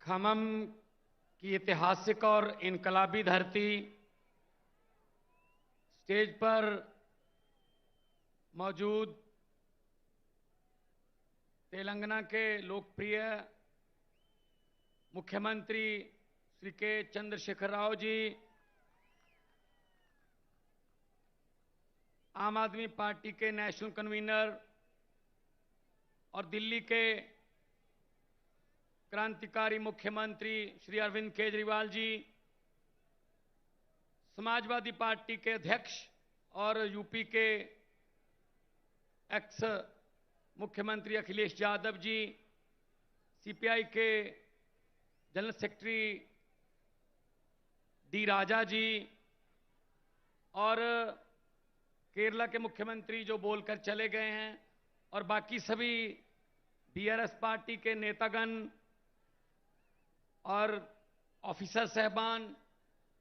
खमम की ऐतिहासिक और इनकलाबी धरती, स्टेज पर मौजूद तेलंगाना के लोकप्रिय मुख्यमंत्री श्री के चंद्रशेखर राव जी, आम आदमी पार्टी के नेशनल कन्वीनर और दिल्ली के क्रांतिकारी मुख्यमंत्री श्री अरविंद केजरीवाल जी, समाजवादी पार्टी के अध्यक्ष और यूपी के एक्स मुख्यमंत्री अखिलेश यादव जी, सीपीआई के जनरल सेक्रेटरी डी राजा जी और केरला के मुख्यमंत्री जो बोलकर चले गए हैं, और बाकी सभी बीआरएस पार्टी के नेतागण और ऑफिसर साहबान,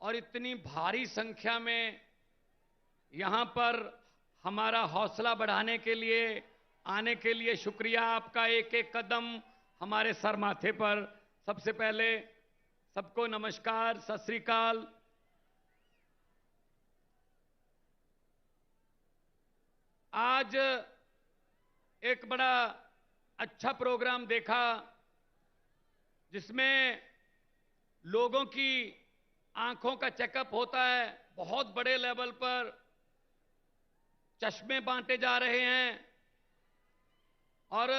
और इतनी भारी संख्या में यहां पर हमारा हौसला बढ़ाने के लिए आने के लिए शुक्रिया। आपका एक एक कदम हमारे सर माथे पर। सबसे पहले सबको नमस्कार, सत श्री अकाल। आज एक बड़ा अच्छा प्रोग्राम देखा जिसमें लोगों की आंखों का चेकअप होता है। बहुत बड़े लेवल पर चश्मे बांटे जा रहे हैं और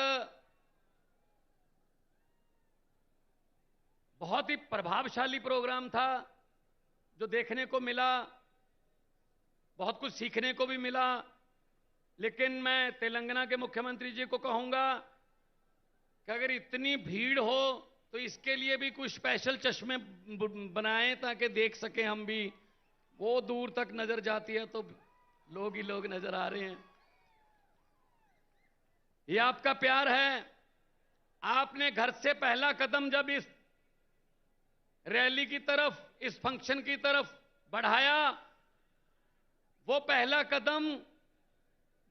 बहुत ही प्रभावशाली प्रोग्राम था जो देखने को मिला। बहुत कुछ सीखने को भी मिला। लेकिन मैं तेलंगाना के मुख्यमंत्री जी को कहूंगा कि अगर इतनी भीड़ हो तो इसके लिए भी कुछ स्पेशल चश्मे बनाएं ताकि देख सकें हम भी। वो दूर तक नजर जाती है तो लोग ही लोग नजर आ रहे हैं। ये आपका प्यार है। आपने घर से पहला कदम जब इस रैली की तरफ, इस फंक्शन की तरफ बढ़ाया, वो पहला कदम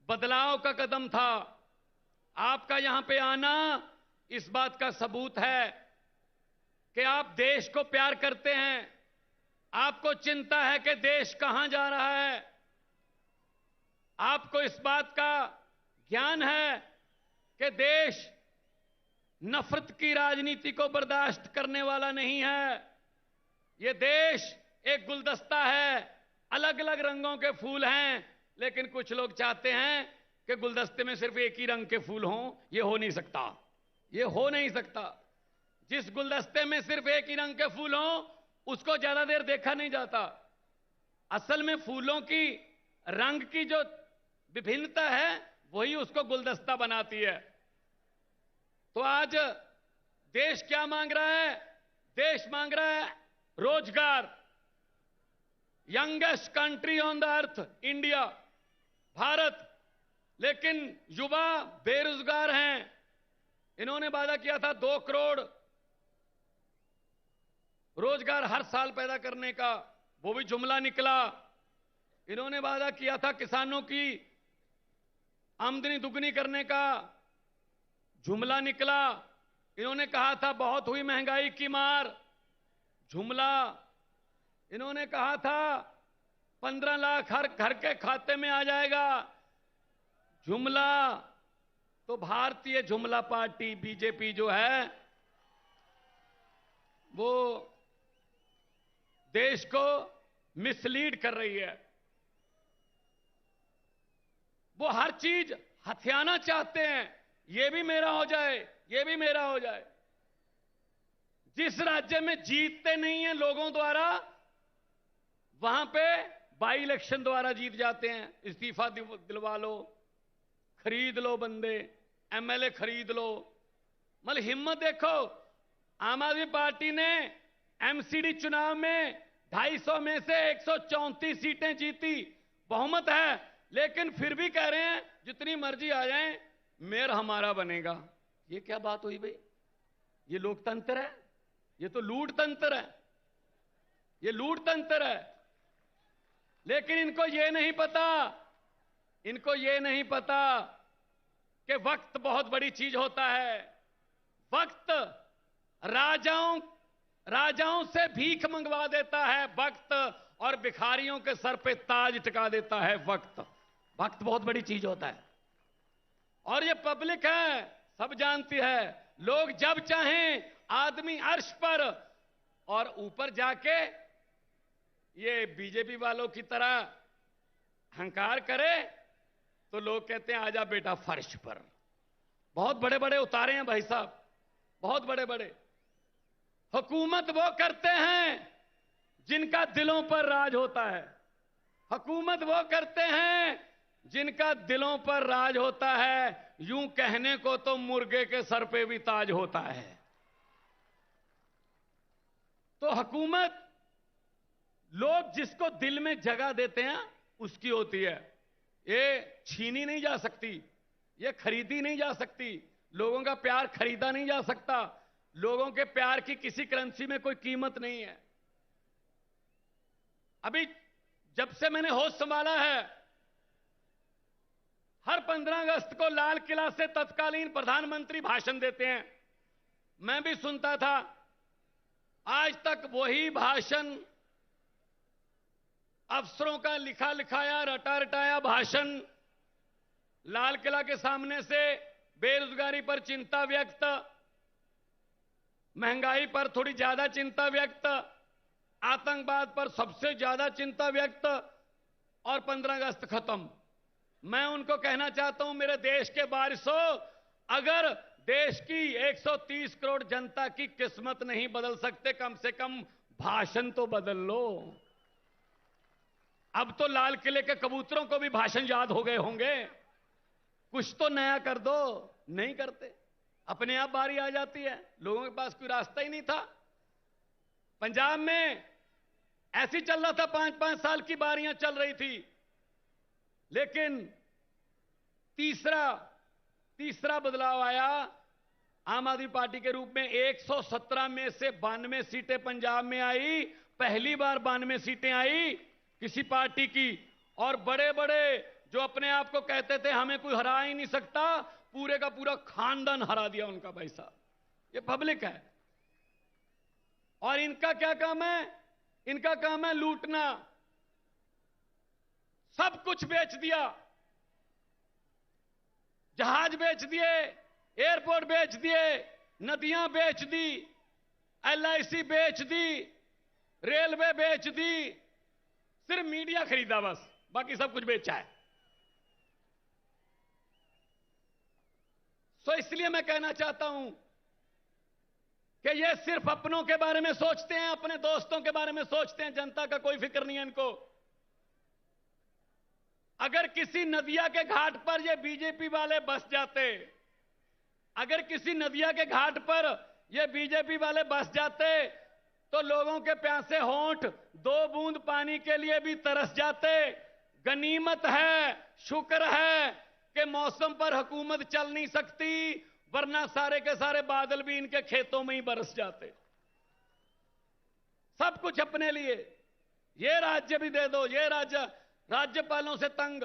बदलाव का कदम था। आपका यहां पे आना इस बात का सबूत है कि आप देश को प्यार करते हैं। आपको चिंता है कि देश कहां जा रहा है। आपको इस बात का ज्ञान है कि देश नफरत की राजनीति को बर्दाश्त करने वाला नहीं है। यह देश एक गुलदस्ता है, अलग अलग रंगों के फूल हैं, लेकिन कुछ लोग चाहते हैं कि गुलदस्ते में सिर्फ एक ही रंग के फूल हों। यह हो नहीं सकता। यह हो नहीं सकता। जिस गुलदस्ते में सिर्फ एक ही रंग के फूल हों उसको ज्यादा देर देखा नहीं जाता। असल में फूलों की रंग की जो विभिन्नता है वही उसको गुलदस्ता बनाती है। तो आज देश क्या मांग रहा है? देश मांग रहा है रोजगार। Youngest country on the earth India, Bharat, लेकिन युवा बेरोजगार हैं। इन्होंने वादा किया था 2 करोड़ रोजगार हर साल पैदा करने का, वो भी जुमला निकला। इन्होंने वादा किया था किसानों की आमदनी दुगनी करने का, जुमला निकला। इन्होंने कहा था बहुत हुई महंगाई की मार, जुमला। इन्होंने कहा था 15 लाख हर घर के खाते में आ जाएगा, जुमला। तो भारतीय जुमला पार्टी बीजेपी जो है वो देश को मिसलीड कर रही है। वो हर चीज हथियाना चाहते हैं। ये भी मेरा हो जाए, ये भी मेरा हो जाए। जिस राज्य में जीतते नहीं है लोगों द्वारा, वहां पे बाई इलेक्शन द्वारा जीत जाते हैं। इस्तीफा दिलवा लो, खरीद लो बंदे, एमएलए खरीद लो। मतलब हिम्मत देखो। आम आदमी पार्टी ने एमसीडी चुनाव में 250 में से 134 सीटें जीती, बहुमत है, लेकिन फिर भी कह रहे हैं जितनी मर्जी आ जाए मेयर हमारा बनेगा। ये क्या बात हुई भाई? ये लोकतंत्र है? ये तो लूट तंत्र है। ये लूट तंत्र है। लेकिन इनको ये नहीं पता, इनको ये नहीं पता कि वक्त बहुत बड़ी चीज होता है। वक्त राजाओं से भीख मंगवा देता है वक्त, और भिखारियों के सर पे ताज टिका देता है वक्त। वक्त बहुत बड़ी चीज होता है, और ये पब्लिक है, सब जानती है। लोग जब चाहें आदमी अर्श पर, और ऊपर जाके ये बीजेपी वालों की तरह हंकार करे तो लोग कहते हैं आजा बेटा फर्श पर। बहुत बड़े बड़े उतारे हैं भाई साहब, बहुत बड़े बड़े। हुकूमत वो करते हैं जिनका दिलों पर राज होता है। हुकूमत वो करते हैं जिनका दिलों पर राज होता है। यूं कहने को तो मुर्गे के सर पे भी ताज होता है। तो हुकूमत लोग जिसको दिल में जगह देते हैं उसकी होती है। ये छीनी नहीं जा सकती, ये खरीदी नहीं जा सकती। लोगों का प्यार खरीदा नहीं जा सकता। लोगों के प्यार की किसी करेंसी में कोई कीमत नहीं है। अभी जब से मैंने होश संभाला है, हर 15 अगस्त को लाल किला से तत्कालीन प्रधानमंत्री भाषण देते हैं। मैं भी सुनता था। आज तक वही भाषण, अफसरों का लिखा लिखाया, रटा रटाया भाषण, लाल किला के सामने से बेरोजगारी पर चिंता व्यक्त, महंगाई पर थोड़ी ज्यादा चिंता व्यक्त, आतंकवाद पर सबसे ज्यादा चिंता व्यक्त, और 15 अगस्त खत्म। मैं उनको कहना चाहता हूं, मेरे देश के वारिसों, अगर देश की 130 करोड़ जनता की किस्मत नहीं बदल सकते, कम से कम भाषण तो बदल लो। अब तो लाल किले के कबूतरों को भी भाषण याद हो गए होंगे। कुछ तो नया कर दो, नहीं करते। अपने आप बारी आ जाती है। लोगों के पास कोई रास्ता ही नहीं था। पंजाब में ऐसी चल रहा था, 5-5 साल की बारियां चल रही थी। लेकिन तीसरा बदलाव आया आम आदमी पार्टी के रूप में। 117 में से 92 सीटें पंजाब में आई। पहली बार 92 सीटें आई किसी पार्टी की। और बड़े बड़े जो अपने आप को कहते थे हमें कोई हरा ही नहीं सकता, पूरे का पूरा खानदान हरा दिया उनका। भाई साहब, ये पब्लिक है। और इनका क्या काम है? इनका काम है लूटना। सब कुछ बेच दिया। जहाज बेच दिए, एयरपोर्ट बेच दिए, नदियां बेच दी, LIC बेच दी, रेलवे बेच दी। सिर्फ मीडिया खरीदा बस, बाकी सब कुछ बेचा है। तो इसलिए मैं कहना चाहता हूं कि ये सिर्फ अपनों के बारे में सोचते हैं, अपने दोस्तों के बारे में सोचते हैं। जनता का कोई फिक्र नहीं है इनको। अगर किसी नदिया के घाट पर ये बीजेपी वाले बस जाते, अगर किसी नदिया के घाट पर ये बीजेपी वाले बस जाते, तो लोगों के प्यासे होंठ 2 बूंद पानी के लिए भी तरस जाते। गनीमत है, शुक्र है कि मौसम पर हुकूमत चल नहीं सकती, वरना सारे के सारे बादल भी इनके खेतों में ही बरस जाते। सब कुछ अपने लिए। ये राज्य भी दे दो। ये राज्यपालों से तंग।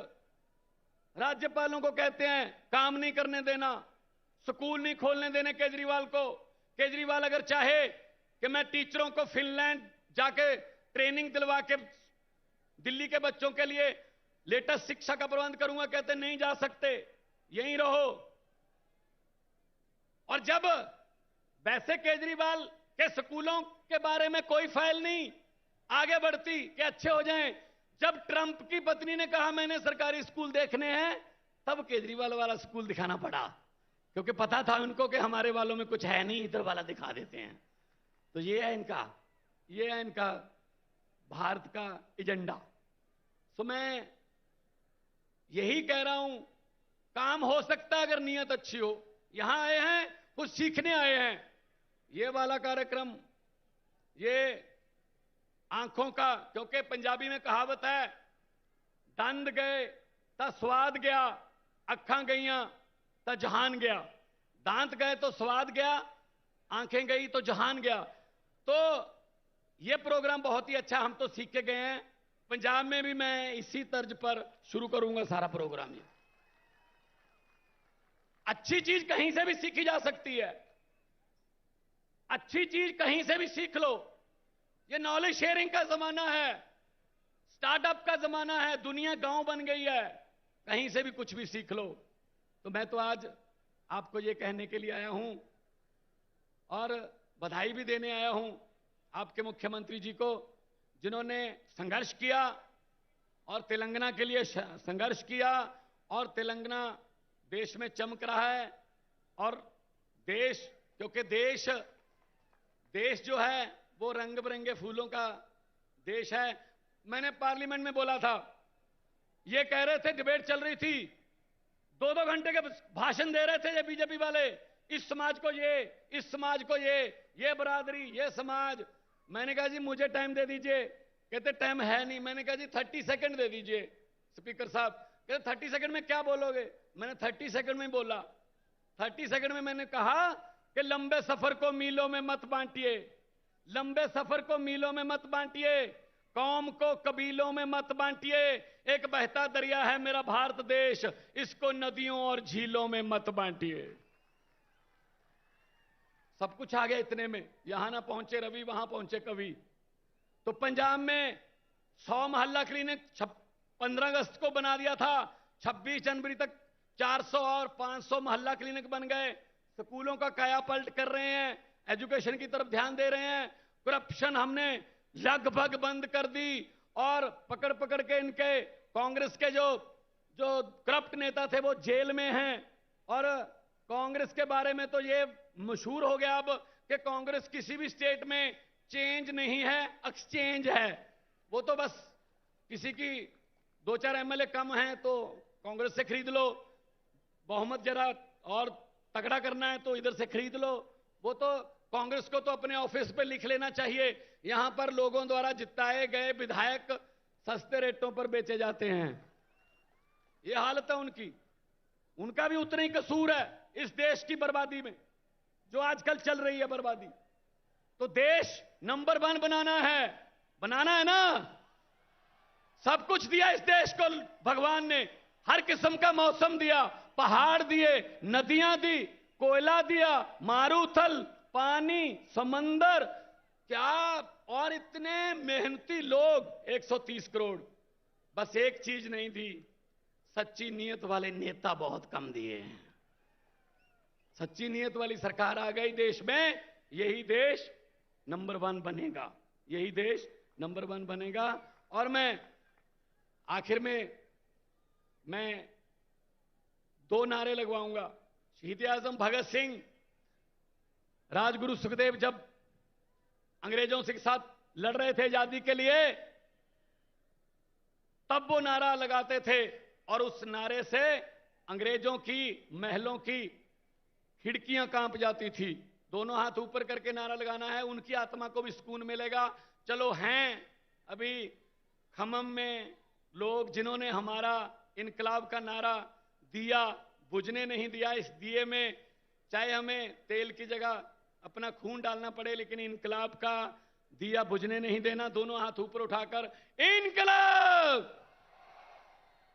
राज्यपालों को कहते हैं काम नहीं करने देना, स्कूल नहीं खोलने देने केजरीवाल को। केजरीवाल अगर चाहे कि मैं टीचरों को फिनलैंड जाके ट्रेनिंग दिलवा के दिल्ली के बच्चों के लिए लेटेस्ट शिक्षा का प्रबंध करूंगा, कहते नहीं जा सकते, यहीं रहो। और जब वैसे केजरीवाल के स्कूलों के बारे में कोई फाइल नहीं आगे बढ़ती कि अच्छे हो जाएं, जब ट्रंप की पत्नी ने कहा मैंने सरकारी स्कूल देखने हैं, तब केजरीवाल वाला स्कूल दिखाना पड़ा, क्योंकि पता था उनको कि हमारे वालों में कुछ है नहीं, इधर वाला दिखा देते हैं। तो ये है इनका भारत का एजेंडा। तो मैं यही कह रहा हूं, काम हो सकता है अगर नियत अच्छी हो। यहां आए हैं, कुछ सीखने आए हैं। ये वाला कार्यक्रम, ये आंखों का, क्योंकि पंजाबी में कहावत है, दंद गए ता स्वाद गया, अखां गईयां ता जहान गया। दांत गए तो स्वाद गया, आंखें गई तो जहान गया। तो ये प्रोग्राम बहुत ही अच्छा, हम तो सीख के गए हैं। पंजाब में भी मैं इसी तर्ज पर शुरू करूंगा सारा प्रोग्राम। ये अच्छी चीज कहीं से भी सीखी जा सकती है। अच्छी चीज कहीं से भी सीख लो। ये नॉलेज शेयरिंग का जमाना है, स्टार्टअप का जमाना है, दुनिया गांव बन गई है, कहीं से भी कुछ भी सीख लो। तो मैं तो आज आपको ये कहने के लिए आया हूं और बधाई भी देने आया हूं आपके मुख्यमंत्री जी को, जिन्होंने संघर्ष किया और तेलंगाना के लिए संघर्ष किया, और तेलंगाना देश में चमक रहा है। और देश, क्योंकि देश जो है वो रंग बिरंगे फूलों का देश है। मैंने पार्लियामेंट में बोला था, ये कह रहे थे, डिबेट चल रही थी, 2-2 घंटे के भाषण दे रहे थे ये बीजेपी वाले, इस समाज को ये, इस समाज को ये बरादरी, ये समाज। मैंने कहा जी मुझे टाइम दे दीजिए। कहते टाइम है नहीं। मैंने कहा जी 30 सेकंड दे दीजिए स्पीकर साहब। कहते 30 सेकंड में क्या बोलोगे? मैंने 30 सेकंड में बोला। 30 सेकंड में मैंने कहा कि लंबे सफर को मीलों में मत बांटिए, लंबे सफर को मीलों में मत बांटिए, कौम को कबीलों में मत बांटिए। एक बहता दरिया है मेरा भारत देश, इसको नदियों और झीलों में मत बांटिए। सब कुछ आ गया इतने में, यहां ना पहुंचे रवि, वहां पहुंचे कवि। तो पंजाब में 100 मोहल्ला क्लिनिक 15 अगस्त को बना दिया था, 26 जनवरी तक 400 और 500 मोहल्ला क्लिनिक बन गए। स्कूलों का कायापलट कर रहे हैं, एजुकेशन की तरफ ध्यान दे रहे हैं। करप्शन हमने लगभग बंद कर दी, और पकड़ पकड़ के इनके कांग्रेस के जो करप्ट नेता थे वो जेल में हैं। और कांग्रेस के बारे में तो ये मशहूर हो गया अब कि कांग्रेस किसी भी स्टेट में चेंज नहीं है, एक्सचेंज है। वो तो बस किसी की 2-4 एमएलए कम हैं तो कांग्रेस से खरीद लो, बहुमत जरा और तगड़ा करना है तो इधर से खरीद लो। वो तो कांग्रेस को तो अपने ऑफिस पे लिख लेना चाहिए, यहां पर लोगों द्वारा जिताए गए विधायक सस्ते रेटों पर बेचे जाते हैं। ये हालत है उनकी। उनका भी उतना ही कसूर है इस देश की बर्बादी में, जो आजकल चल रही है बर्बादी। तो देश नंबर 1 बनाना है ना। सब कुछ दिया इस देश को भगवान ने, हर किस्म का मौसम दिया, पहाड़ दिए, नदियां दी, कोयला दिया, मारूथल, पानी, समंदर, क्या, और इतने मेहनती लोग 130 करोड़। बस एक चीज नहीं दी, सच्ची नीयत वाले नेता बहुत कम दिए हैं। सच्ची नीयत वाली सरकार आ गई देश में, यही देश नंबर 1 बनेगा, यही देश नंबर 1 बनेगा। और मैं आखिर में 2 नारे लगवाऊंगा। शहीद आजम भगत सिंह, राजगुरु सुखदेव जब अंग्रेजों के साथ लड़ रहे थे आजादी के लिए, तब वो नारा लगाते थे, और उस नारे से अंग्रेजों की महलों की खिड़कियां कांप जाती थी। दोनों हाथ ऊपर करके नारा लगाना है, उनकी आत्मा को भी सुकून मिलेगा। चलो हैं अभी खमम में लोग जिन्होंने हमारा इनकलाब का नारा दिया, बुझने नहीं दिया। इस दिए में चाहे हमें तेल की जगह अपना खून डालना पड़े, लेकिन इनकलाब का दिया बुझने नहीं देना। दोनों हाथ ऊपर उठाकर इनकलाब,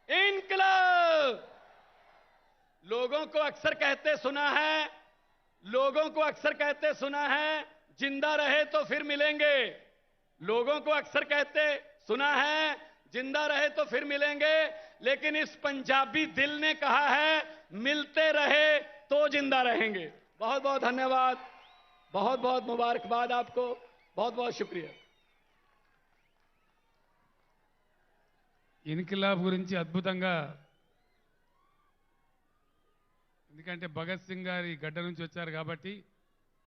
इनकलाब। लोगों को अक्सर कहते सुना है, लोगों को अक्सर कहते सुना है, जिंदा रहे तो फिर मिलेंगे। लोगों को अक्सर कहते सुना है, जिंदा रहे तो फिर मिलेंगे, लेकिन इस पंजाबी दिल ने कहा है, मिलते रहे तो जिंदा रहेंगे। बहुत बहुत धन्यवाद, बहुत बहुत मुबारकबाद आपको, बहुत बहुत शुक्रिया। ఇన్కిలాబ్ గురించి అద్భుతంగా, ఎందుకంటే భగత్ సింగ్ గారి గడ్డ నుంచి వచ్చారు కాబట్టి